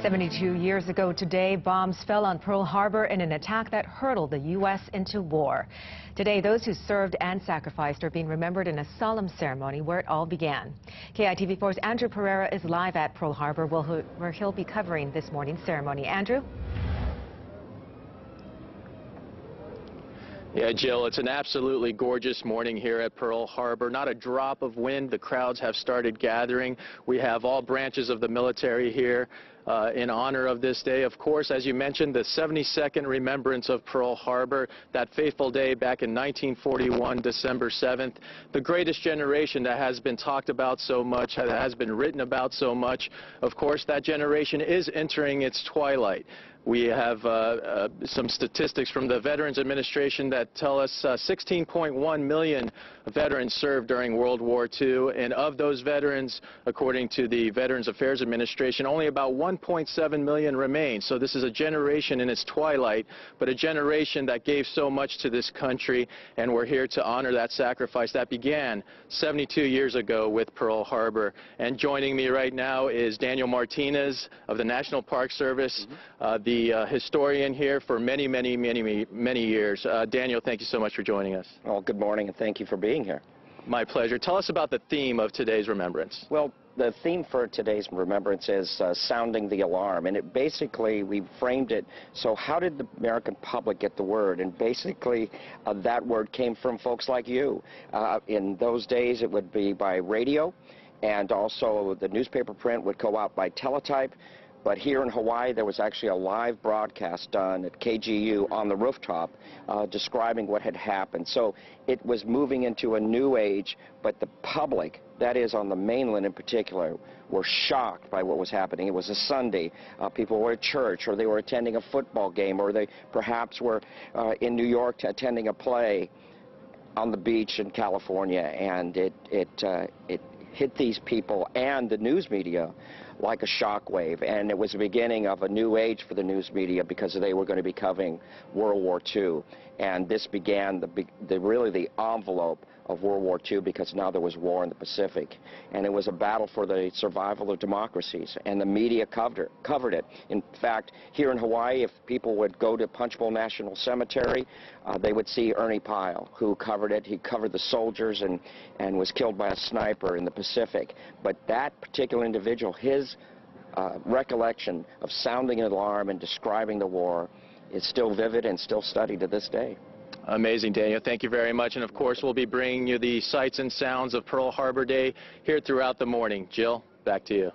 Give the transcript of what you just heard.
72 years ago today, bombs fell on Pearl Harbor in an attack that hurtled the U.S. into war. Today, those who served and sacrificed are being remembered in a solemn ceremony where it all began. KITV4's Andrew Pereira is live at Pearl Harbor where he'll be covering this morning's ceremony. Andrew? Yeah, Jill, it's an absolutely gorgeous morning here at Pearl Harbor. Not a drop of wind. The crowds have started gathering. We have all branches of the military here in honor of this day. Of course, as you mentioned, the 72nd remembrance of Pearl Harbor, that fateful day back in 1941, December 7th. The greatest generation that has been talked about so much, that has been written about so much. Of course, that generation is entering its twilight. We have some statistics from the Veterans Administration that tell us 16.1 million veterans served during World War II, and of those veterans, according to the Veterans Affairs Administration, only about 1.7 million remain. So this is a generation in its twilight, but a generation that gave so much to this country, and we're here to honor that sacrifice that began 72 years ago with Pearl Harbor. And joining me right now is Daniel Martinez of the National Park Service, the historian here for many years. Daniel, thank you so much for joining us. Well, good morning, and thank you for being here. My pleasure. Tell us about the theme of today's remembrance. Well, the theme for today's remembrance is sounding the alarm, and it basically, we framed it, so how did the American public get the word? And basically, that word came from folks like you. In those days, it would be by radio, and also the newspaper print would go out by teletype. But here in Hawaii, there was actually a live broadcast done at KGU on the rooftop describing what had happened. So it was moving into a new age, but the public, that is on the mainland in particular, were shocked by what was happening. It was a Sunday. People were at church, or they were attending a football game, or they perhaps were in New York attending a play on the beach in California, and it hit these people and the news media like a shockwave, and it was the beginning of a new age for the news media because they were going to be covering World War II, and this began really the envelope of World War II, because now there was war in the Pacific, and it was a battle for the survival of democracies, and the media covered it. In fact, here in Hawaii, if people would go to Punchbowl National Cemetery, they would see Ernie Pyle, who covered it. He covered the soldiers and was killed by a sniper in the Pacific. But that particular individual, his recollection of sounding an alarm and describing the war is still vivid and still studied to this day. Amazing, Daniel. Thank you very much. And of course, we'll be bringing you the sights and sounds of Pearl Harbor Day here throughout the morning. Jill, back to you.